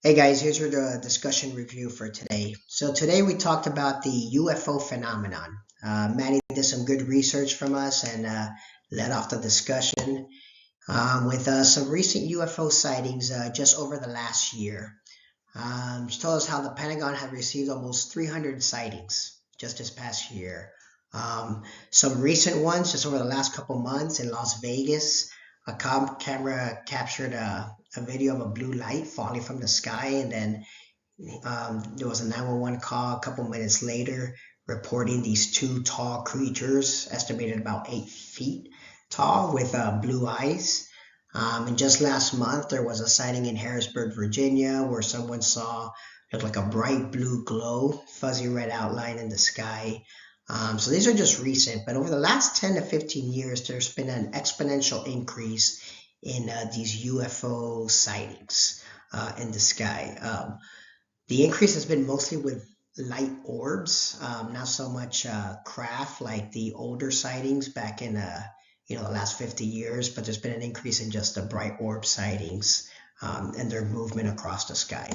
Hey guys, here's your discussion review for today. So today we talked about the UFO phenomenon. Maddie did some good research from us and led off the discussion with some recent UFO sightings just over the last year. She told us how the Pentagon had received almost 300 sightings just this past year. Some recent ones just over the last couple months in Las Vegas. A camera captured a video of a blue light falling from the sky, and then there was a 911 call a couple minutes later reporting these two tall creatures, estimated about 8 feet tall, with blue eyes. And just last month, there was a sighting in Harrisburg, Virginia, where someone saw looked like a bright blue glow, fuzzy red outline in the sky. So these are just recent, but over the last 10 to 15 years, there's been an exponential increase in these UFO sightings in the sky. The increase has been mostly with light orbs, not so much craft like the older sightings back in the last 50 years, but there's been an increase in just the bright orb sightings and their movement across the sky.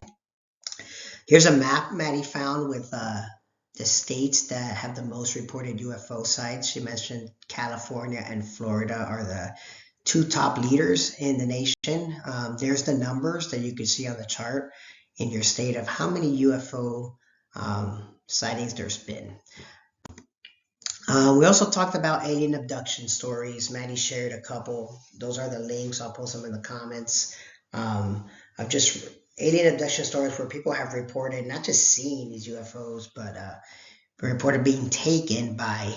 Here's a map Maddie found with the states that have the most reported UFO sites. She mentioned California and Florida are the two top leaders in the nation. There's the numbers that you can see on the chart in your state of how many UFO sightings there's been. We also talked about alien abduction stories. Maddie shared a couple. Those are the links. I'll post them in the comments. Of just alien abduction stories where people have reported not just seeing these UFOs, but reported being taken by,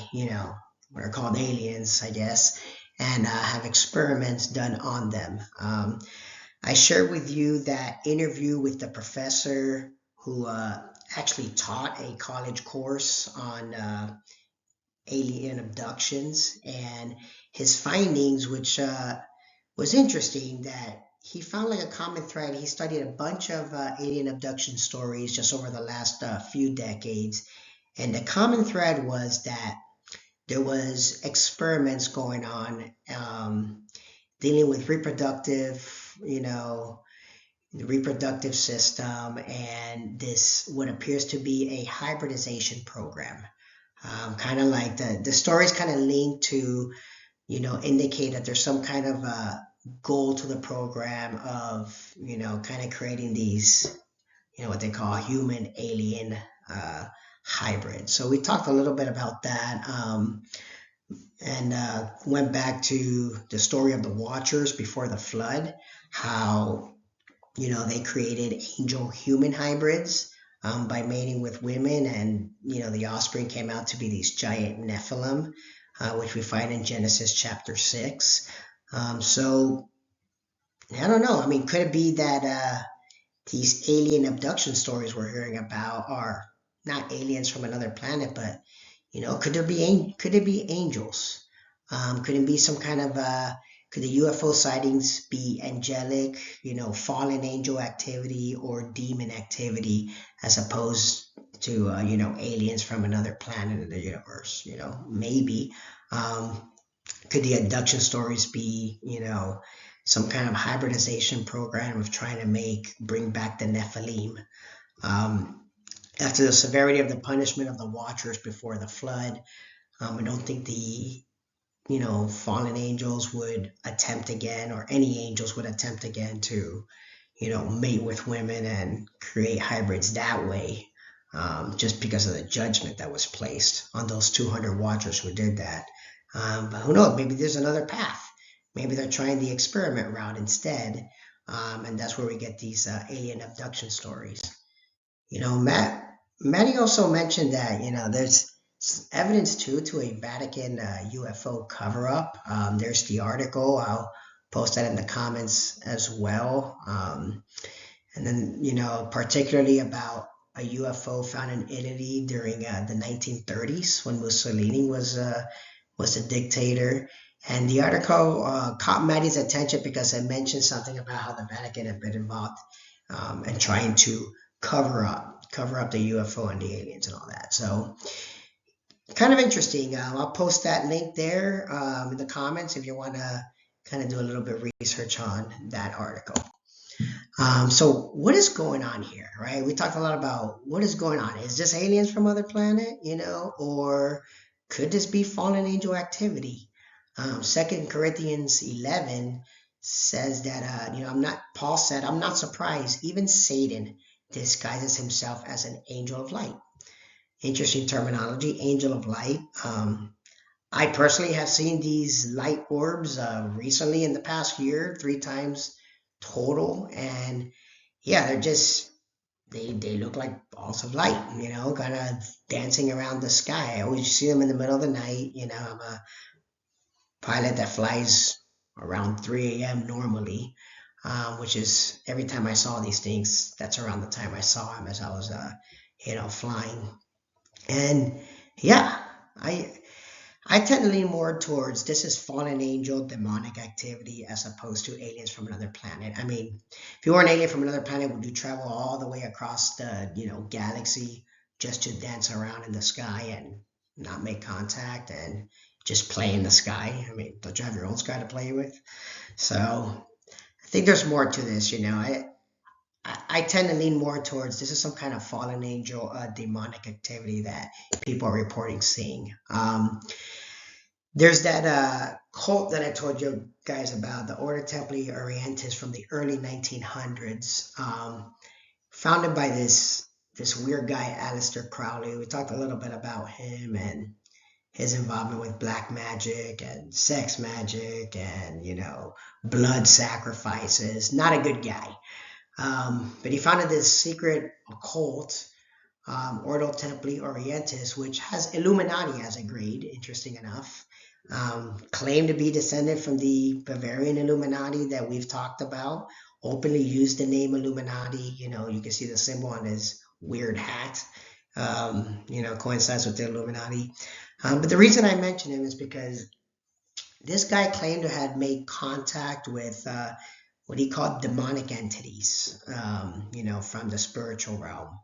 what are called aliens, I guess, and have experiments done on them. I shared with you that interview with the professor who actually taught a college course on alien abductions, and his findings, which was interesting, that he found like a common thread. He studied a bunch of alien abduction stories just over the last few decades, and the common thread was that there was experiments going on dealing with reproductive, the reproductive system, and this what appears to be a hybridization program. Kind of like the stories kind of linked to, indicate that there's some kind of goal to the program of, kind of creating these, what they call human alien hybrids. So we talked a little bit about that and went back to the story of the Watchers before the flood, how, they created angel human hybrids by mating with women, and the offspring came out to be these giant Nephilim, which we find in Genesis chapter 6. So I don't know. I mean, could it be that these alien abduction stories we're hearing about are not aliens from another planet, but could it be angels? Could it be some kind of could the UFO sightings be angelic, fallen angel activity or demon activity, as opposed to, aliens from another planet in the universe? Maybe. Could the abduction stories be, some kind of hybridization program of trying to bring back the Nephilim? After the severity of the punishment of the Watchers before the flood, I don't think the fallen angels would attempt again, or any angels would attempt again to, mate with women and create hybrids that way, just because of the judgment that was placed on those 200 Watchers who did that. But who knows? Maybe there's another path. Maybe they're trying the experiment route instead, and that's where we get these alien abduction stories. Maddie also mentioned that there's evidence to a Vatican UFO cover-up. There's the article. I'll post that in the comments as well. And then, particularly about a UFO found in Italy during the 1930s when Mussolini was a dictator. And the article caught Maddie's attention because it mentioned something about how the Vatican had been involved in trying to cover up the UFO and the aliens and all that. So kind of interesting. I'll post that link there in the comments if you want to kind of do a little bit of research on that article. So what is going on here, right? We talked a lot about what is going on. Is this aliens from other planet, or could this be fallen angel activity? 2 Corinthians 11 says that, Paul said, I'm not surprised. Even Satan disguises himself as an angel of light. Interesting terminology, angel of light. I personally have seen these light orbs recently in the past year, 3 times total. And yeah, they look like balls of light, kind of dancing around the sky. I always see them in the middle of the night. I'm a pilot that flies around 3 a.m. normally, which is every time I saw these things, that's around the time I saw them as I was, flying. And yeah, I I tend to lean more towards this is fallen angel demonic activity as opposed to aliens from another planet. I mean, if you were an alien from another planet, would you travel all the way across the, galaxy just to dance around in the sky and not make contact and just play in the sky? I mean, don't you have your own sky to play with? So I think there's more to this. I tend to lean more towards this is some kind of fallen angel demonic activity that people are reporting seeing. There's that cult that I told you guys about, the Ordo Templi Orientis from the early 1900s, founded by this weird guy, Aleister Crowley. We talked a little bit about him and his involvement with black magic and sex magic and, blood sacrifices. Not a good guy. But he founded this secret occult, Ordo Templi Orientis, which has Illuminati as a grade, interesting enough. Claimed to be descended from the Bavarian Illuminati that we've talked about, openly used the name Illuminati. You can see the symbol on his weird hat, coincides with the Illuminati. But the reason I mention him is because this guy claimed to have made contact with what he called demonic entities, from the spiritual realm.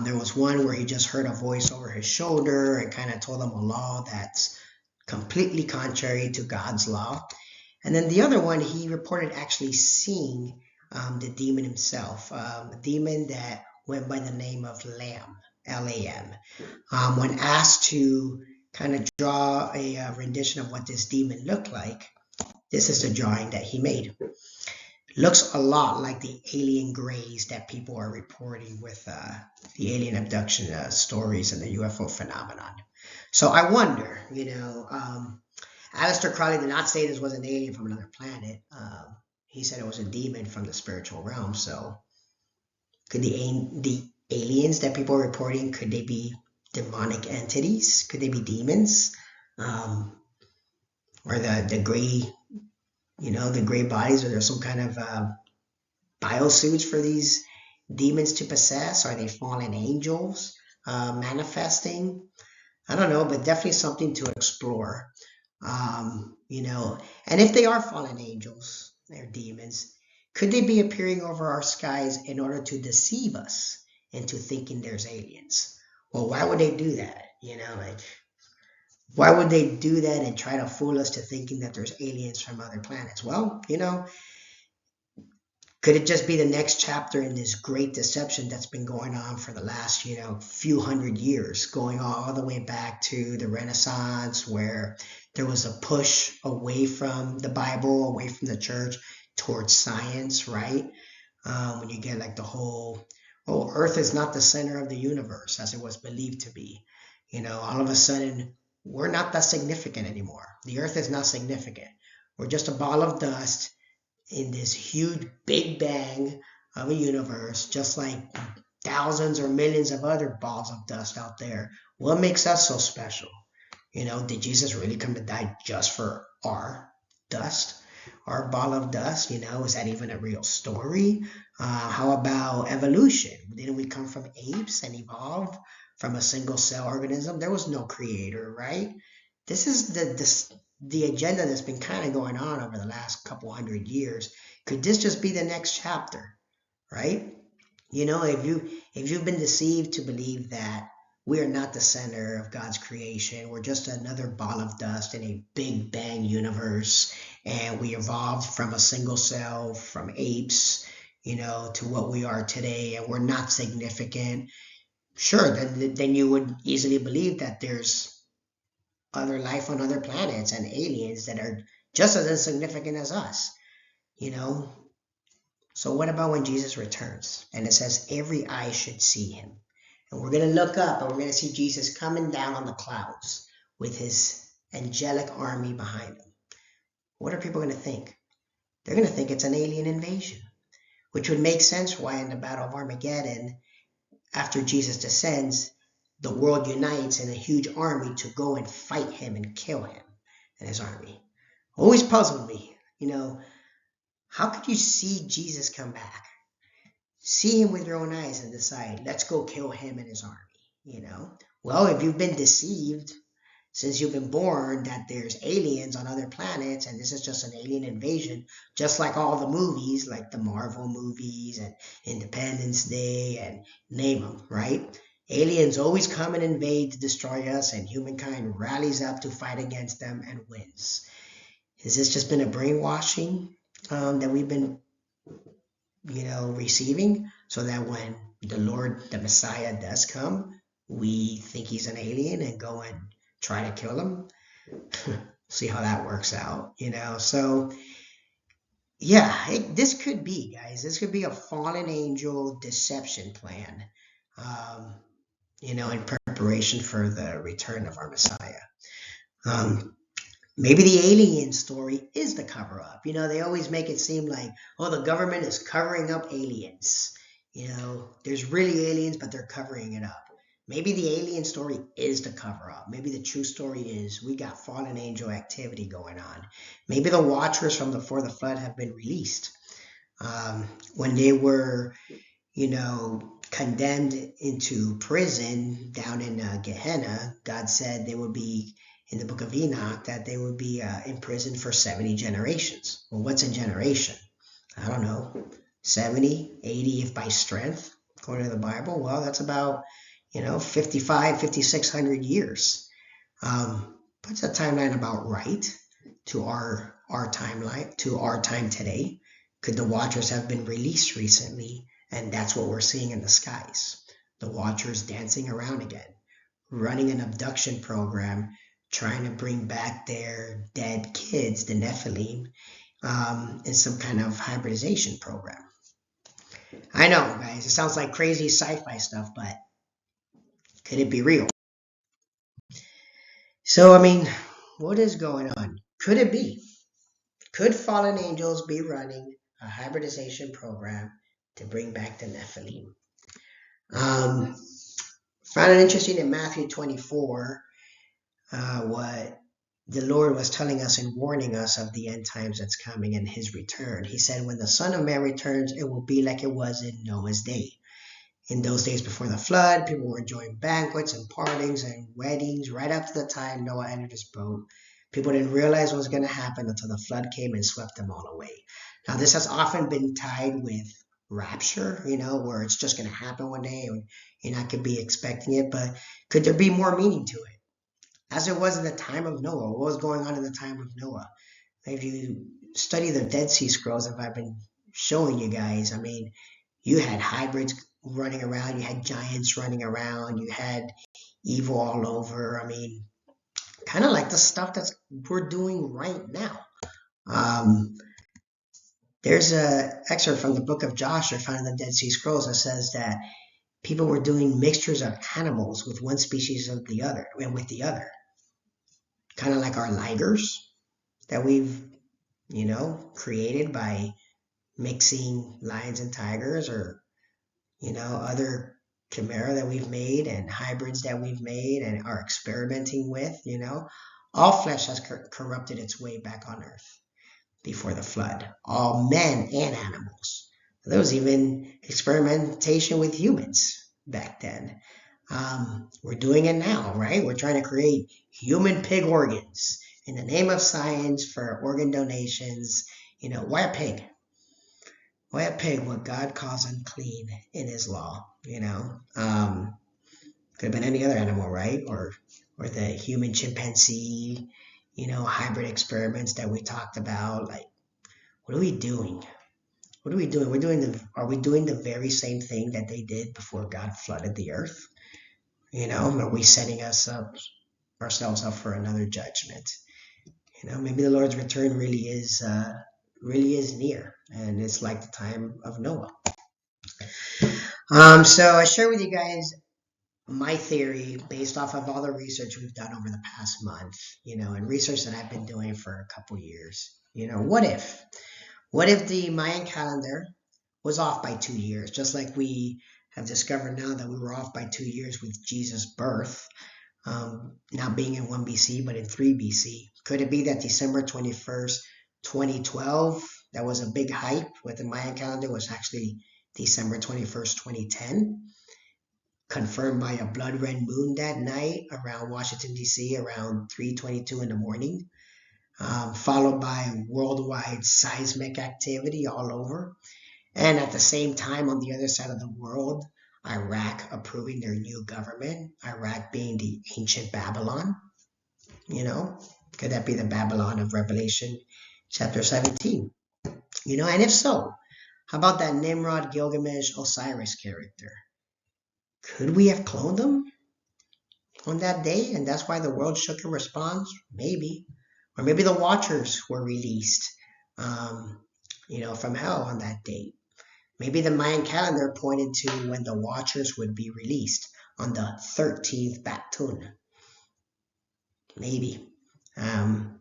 There was one where he just heard a voice over his shoulder and kind of told him a law that's completely contrary to God's law. And then the other one, he reported actually seeing the demon himself, a demon that went by the name of Lam, Lam. When asked to kind of draw a rendition of what this demon looked like, this is the drawing that he made. Looks a lot like the alien grays that people are reporting with the alien abduction stories and the UFO phenomenon. So I wonder, Aleister Crowley did not say this was an alien from another planet. He said it was a demon from the spiritual realm. So could the aliens that people are reporting, could they be demonic entities? Could they be demons? Or the gray, the gray bodies, are there some kind of biosuits for these demons to possess? Are they fallen angels manifesting? I don't know, but definitely something to explore. And if they are fallen angels, they're demons, could they be appearing over our skies in order to deceive us into thinking there's aliens? Well, why would they do that? Why would they do that and try to fool us to thinking that there's aliens from other planets? Well, could it just be the next chapter in this great deception that's been going on for the last, few hundred years, going all the way back to the Renaissance, where there was a push away from the Bible, away from the church, towards science, right? When you get like the whole, Earth is not the center of the universe as it was believed to be. All of a sudden, we're not that significant anymore. The Earth is not significant. We're just a ball of dust in this huge Big Bang of a universe, just like thousands or millions of other balls of dust out there. What makes us so special? Did Jesus really come to die just for our dust, our ball of dust? Is that even a real story? How about evolution? Didn't we come from apes and evolve from a single cell organism? There was no creator, right? This is the agenda that's been kind of going on over the last couple hundred years. Could this just be the next chapter, right? If you've been deceived to believe that we are not the center of God's creation, we're just another ball of dust in a Big Bang universe, and we evolved from a single cell from apes, to what we are today, and we're not significant, sure, then you would easily believe that there's other life on other planets and aliens that are just as insignificant as us, you know. So what about when Jesus returns? And it says every eye should see him. And we're going to look up and we're going to see Jesus coming down on the clouds with his angelic army behind him. What are people going to think? They're going to think it's an alien invasion, which would make sense why in the Battle of Armageddon, after Jesus descends, the world unites in a huge army to go and fight him and kill him and his army. Always puzzled me, how could you see Jesus come back? See him with your own eyes and decide, let's go kill him and his army, Well, if you've been deceived since you've been born that there's aliens on other planets and this is just an alien invasion, just like all the movies, like the Marvel movies and Independence Day and name them, right? Aliens always come and invade to destroy us, and humankind rallies up to fight against them and wins. Has this just been a brainwashing that we've been, receiving, so that when the Lord, the Messiah, does come, we think he's an alien and go and try to kill him? See how that works out, So, yeah, this could be, guys. This could be a fallen angel deception plan, in preparation for the return of our Messiah. Maybe the alien story is the cover up. They always make it seem like, oh, the government is covering up aliens. There's really aliens, but they're covering it up. Maybe the alien story is the cover up. Maybe the true story is we got fallen angel activity going on. Maybe the watchers from before the flood have been released. When they were, condemned into prison down in Gehenna, God said they would be, in the book of Enoch, that they would be in prison for 70 generations. Well, what's a generation? I don't know, 70, 80 if by strength, according to the Bible. Well, that's about 5,600 years. Puts a timeline about right to our timeline, to our time today. Could the watchers have been released recently? And that's what we're seeing in the skies. The watchers dancing around again, running an abduction program, trying to bring back their dead kids, the Nephilim, in some kind of hybridization program. I know, guys, it sounds like crazy sci-fi stuff, but could it be real? So, what is going on? Could it be? Could fallen angels be running a hybridization program to bring back the Nephilim? Found it interesting in Matthew 24, what the Lord was telling us and warning us of the end times that's coming and his return. He said, when the Son of Man returns, it will be like it was in Noah's day. In those days before the flood, people were enjoying banquets and partings and weddings right up to the time Noah entered his boat. People didn't realize what was going to happen until the flood came and swept them all away. Now, this has often been tied with rapture, where it's just going to happen one day and you're not going to be expecting it. But could there be more meaning to it? As it was in the time of Noah, what was going on in the time of Noah? If you study the Dead Sea Scrolls, if I've been showing you guys, you had hybrids running around, you had giants running around, you had evil all over. Kind of like the stuff that we're doing right now. There's an excerpt from the book of Joshua found in the Dead Sea Scrolls that says that people were doing mixtures of animals with one species of the other and with the other. Kind of like our ligers that we've, created by mixing lions and tigers, or, other chimera that we've made and hybrids that we've made and are experimenting with, all flesh has corrupted its way back on earth before the flood, all men and animals. There was even experimentation with humans back then. We're doing it now, right? We're trying to create human pig organs in the name of science for organ donations. Why a pig? Why a pig? What God calls unclean in his law, Could have been any other animal, right? Or the human chimpanzee, hybrid experiments that we talked about. Like, what are we doing? What are we doing? Are we doing the very same thing that they did before God flooded the earth? Are we setting ourselves up for another judgment? Maybe the Lord's return really is near, and it's like the time of Noah. So I share with you guys my theory based off of all the research we've done over the past month, and research that I've been doing for a couple years. What if? What if the Mayan calendar was off by 2 years, just like we have discovered now that we were off by 2 years with Jesus' birth, not being in 1 BC, but in 3 BC? Could it be that December 21st, 2012, that was a big hype with the Mayan calendar, was actually December 21st, 2010? Confirmed by a blood red moon that night around Washington, D.C., around 3:22 in the morning, followed by worldwide seismic activity all over. And at the same time, on the other side of the world, Iraq approving their new government, Iraq being the ancient Babylon. Could that be the Babylon of Revelation chapter 17? And if so, how about that Nimrod, Gilgamesh, Osiris character? Could we have cloned them on that day, and that's why the world shook in response? Maybe. Or maybe the Watchers were released, from hell on that date. Maybe the Mayan calendar pointed to when the Watchers would be released on the 13th Batun. Maybe.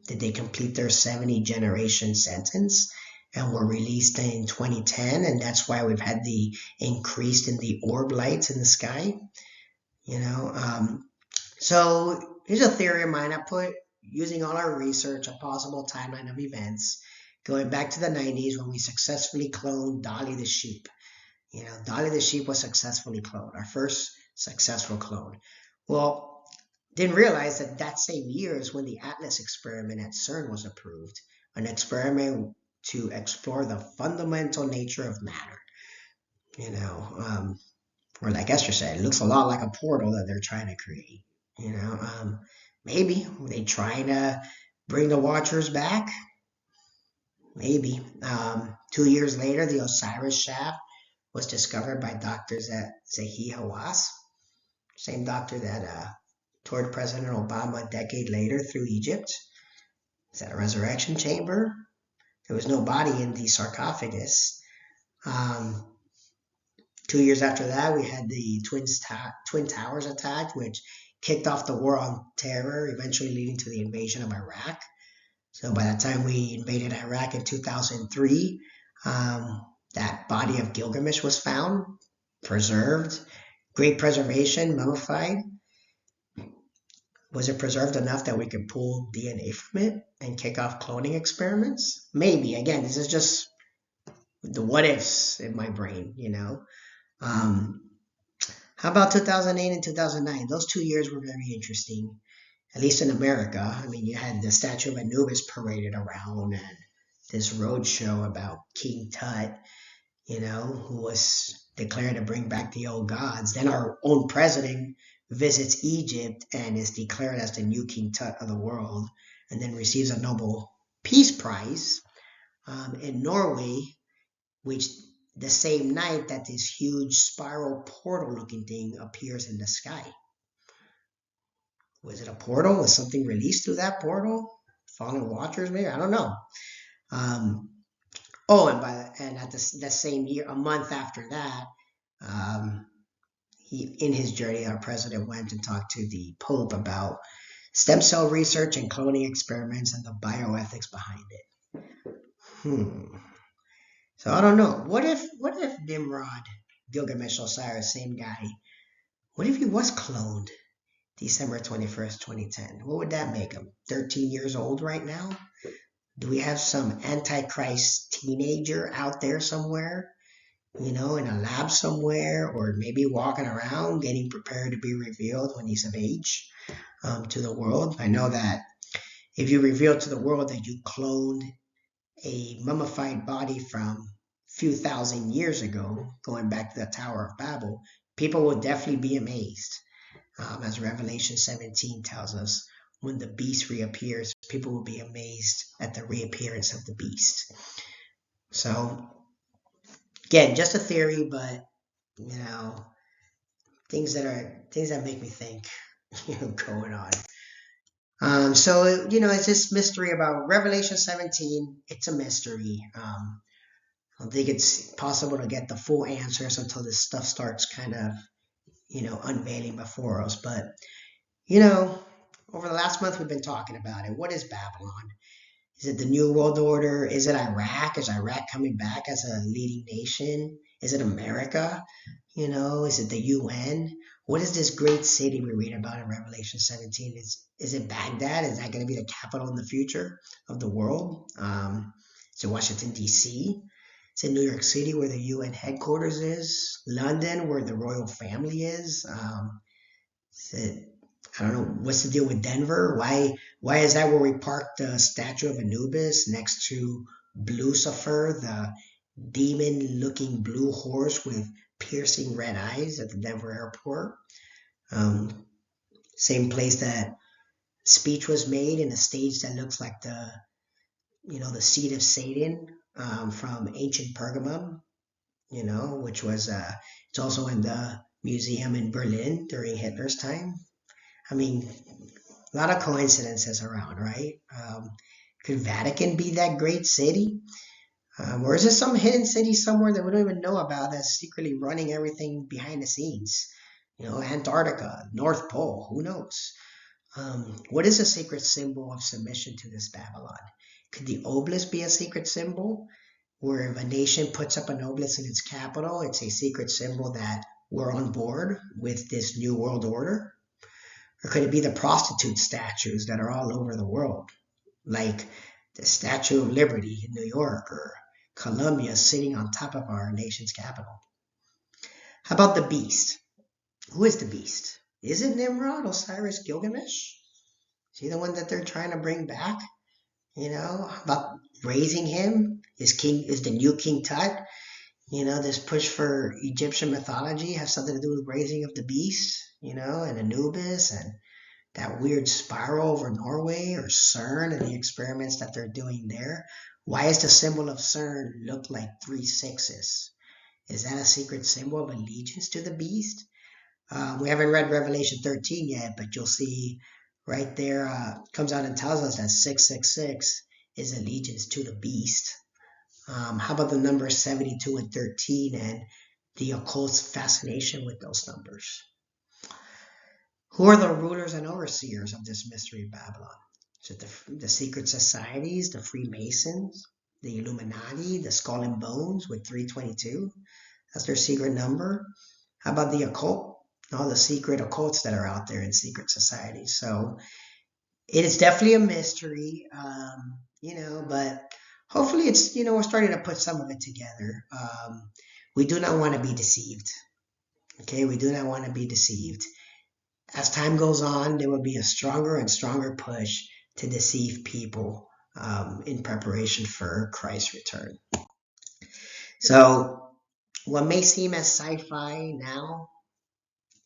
Did they complete their 70-generation sentence and were released in 2010, and that's why we've had the increase in the orb lights in the sky? So here's a theory of mine I put using all our research, a possible timeline of events, going back to the 90s when we successfully cloned Dolly the sheep. Dolly the sheep was successfully cloned, our first successful clone. Well, didn't realize that same year is when the Atlas experiment at CERN was approved, an experiment to explore the fundamental nature of matter. Or like Esther said, it looks a lot like a portal that they're trying to create. Maybe they trying to bring the Watchers back. Maybe. 2 years later, the Osiris shaft was discovered by doctors at Zahi Hawass, same doctor that toured President Obama a decade later through Egypt. Is that a resurrection chamber? There was no body in the sarcophagus. 2 years after that, we had the Twin Towers attack, which kicked off the war on terror, eventually leading to the invasion of Iraq. So by the time we invaded Iraq in 2003, that body of Gilgamesh was found, preserved, great preservation, mummified. Was it preserved enough that we could pull DNA from it and kick off cloning experiments? Maybe. Again, this is just the what ifs in my brain, How about 2008 and 2009? Those 2 years were very interesting, at least in America. I mean, you had the statue of Anubis paraded around and this road show about King Tut, who was declared to bring back the old gods. Then our own president visits Egypt and is declared as the new King Tut of the world, and then receives a Nobel Peace Prize in Norway, which the same night that this huge spiral portal-looking thing appears in the sky. Was it a portal? Was something released through that portal? Fallen Watchers, maybe? I don't know. And at the same year, a month after that, in his journey, our president went and talked to the Pope about stem cell research and cloning experiments and the bioethics behind it. So I don't know. What if Nimrod, Gilgamesh, Osiris, same guy, what if he was cloned December 21st, 2010? What would that make him? 13 years old right now? Do we have some Antichrist teenager out there somewhere, in a lab somewhere, or maybe walking around getting prepared to be revealed when he's of age to the world? I know that if you reveal to the world that you cloned a mummified body from a few thousand years ago, going back to the Tower of Babel, people will definitely be amazed. As Revelation 17 tells us, when the beast reappears, people will be amazed at the reappearance of the beast. So Again, just a theory, but you know, things that make me think, going on. So it's this mystery about Revelation 17. It's a mystery. I don't think it's possible to get the full answers until this stuff starts kind of, unveiling before us. But over the last month we've been talking about it. What is Babylon? Is it the New World Order? Is it Iraq? Is Iraq coming back as a leading nation? Is it America? Is it the UN? What is this great city we read about in Revelation 17? Is it Baghdad? Is that going to be the capital in the future of the world? Is it Washington, D.C.? Is it New York City, where the UN headquarters is? London, where the royal family is? Is it, I don't know, what's the deal with Denver? Why is that where we parked the statue of Anubis next to Lucifer, the demon-looking blue horse with piercing red eyes at the Denver airport? Same place that speech was made in a stage that looks like the seat of Satan from ancient Pergamum, which was, it's also in the museum in Berlin during Hitler's time. I mean, a lot of coincidences around, right? Could Vatican be that great city? Or is it some hidden city somewhere that we don't even know about that's secretly running everything behind the scenes? Antarctica, North Pole, who knows? What is a secret symbol of submission to this Babylon? Could the obelisk be a secret symbol? Where if a nation puts up an obelisk in its capital, it's a secret symbol that we're on board with this new world order? Or could it be the prostitute statues that are all over the world, like the Statue of Liberty in New York, or Columbia sitting on top of our nation's capital? How about the beast? Who is the beast? Is it Nimrod, Osiris, Gilgamesh? Is he the one that they're trying to bring back? About raising him? Is the new King Tut? This push for Egyptian mythology has something to do with raising of the beast, and Anubis, and that weird spiral over Norway, or CERN and the experiments that they're doing there. Why does the symbol of CERN look like 3 6s? Is that a secret symbol of allegiance to the beast? We haven't read Revelation 13 yet, but you'll see right there, comes out and tells us that 666 is allegiance to the beast. How about the numbers 72 and 13 and the occult's fascination with those numbers? Who are the rulers and overseers of this mystery of Babylon? Is it the secret societies, the Freemasons, the Illuminati, the Skull and Bones with 322? That's their secret number. How about the occult? All the secret occults that are out there in secret societies. So it is definitely a mystery, but hopefully it's, we're starting to put some of it together. We do not want to be deceived. Okay, we do not want to be deceived. As time goes on, there will be a stronger and stronger push to deceive people in preparation for Christ's return. So what may seem as sci-fi now,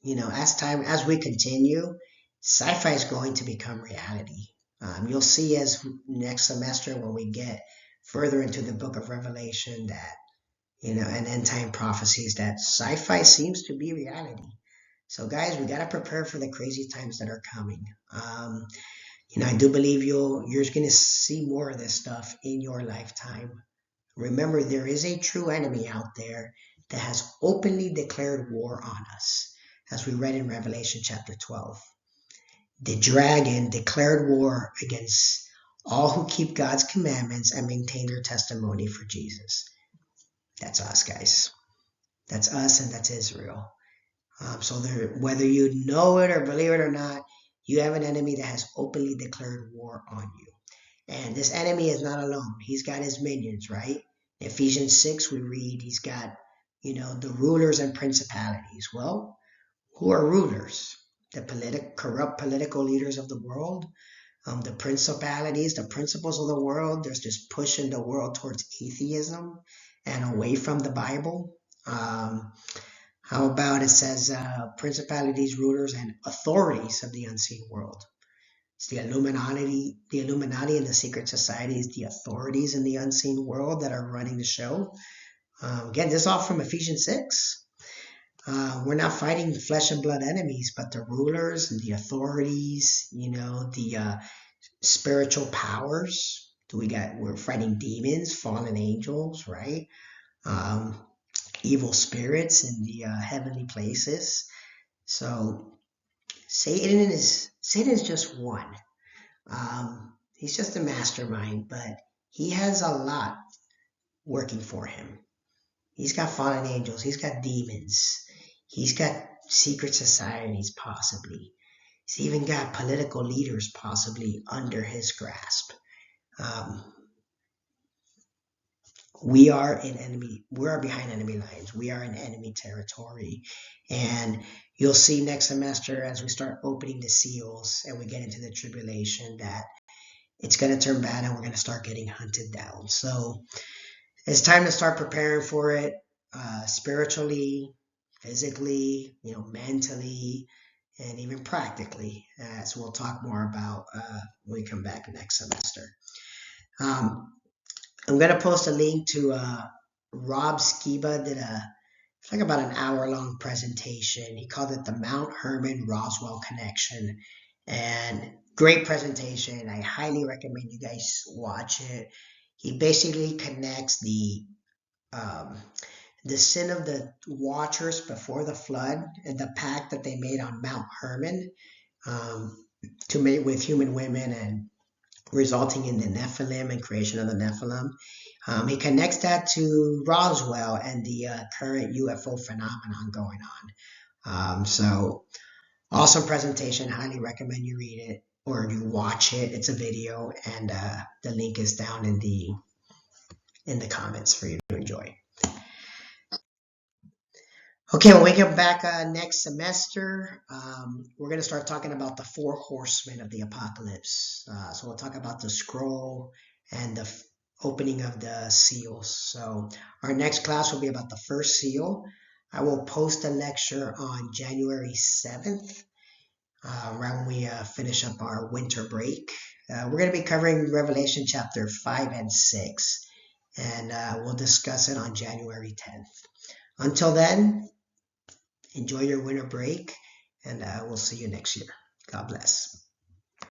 as we continue, sci-fi is going to become reality. You'll see as next semester when we get further into the book of Revelation that, and end time prophecies, that sci-fi seems to be reality. So guys, we got to prepare for the crazy times that are coming. I do believe you're going to see more of this stuff in your lifetime. Remember, there is a true enemy out there that has openly declared war on us, as we read in Revelation chapter 12. The dragon declared war against all who keep God's commandments and maintain their testimony for Jesus. That's us, guys. That's us, and that's Israel. So whether you know it or believe it or not, you have an enemy that has openly declared war on you. And this enemy is not alone. He's got his minions, right? In Ephesians 6, we read he's got, the rulers and principalities. Well, who are rulers? The corrupt political leaders of the world, the principalities, the principles of the world. There's this push in the world towards atheism and away from the Bible. How about it says principalities, rulers, and authorities of the unseen world? It's the Illuminati and the secret societies, the authorities in the unseen world that are running the show. Again, this is all from Ephesians 6. We're not fighting flesh and blood enemies, but the rulers and the authorities, the spiritual powers. We're fighting demons, fallen angels, right? Evil spirits in the heavenly places. So Satan is just one. He's just a mastermind, but he has a lot working for him. He's got fallen angels. He's got demons. He's got secret societies, possibly. He's even got political leaders, possibly, under his grasp. We are behind enemy lines. We are in enemy territory. And you'll see next semester, as we start opening the seals and we get into the tribulation, that it's going to turn bad and we're going to start getting hunted down. So it's time to start preparing for it, spiritually, physically, mentally, and even practically, as we'll talk more about when we come back next semester. I'm going to post a link to Rob Skiba did it's like about an hour-long presentation. He called it the Mount Hermon-Roswell Connection. And great presentation. I highly recommend you guys watch it. He basically connects the sin of the Watchers before the flood and the pact that they made on Mount Hermon to mate with human women and resulting in the Nephilim and creation of the Nephilim. He connects that to Roswell and the current UFO phenomenon going on. So awesome presentation. Highly recommend you read it or you watch it. It's a video, and the link is down in the comments for you to enjoy. Okay, when we get back next semester, we're going to start talking about the 4 horsemen of the apocalypse. So we'll talk about the scroll and the opening of the seals. So our next class will be about the first seal. I will post a lecture on January 7th, around when we finish up our winter break. We're going to be covering Revelation chapter 5 and 6, and we'll discuss it on January 10th. Until then, enjoy your winter break, and we'll see you next year. God bless.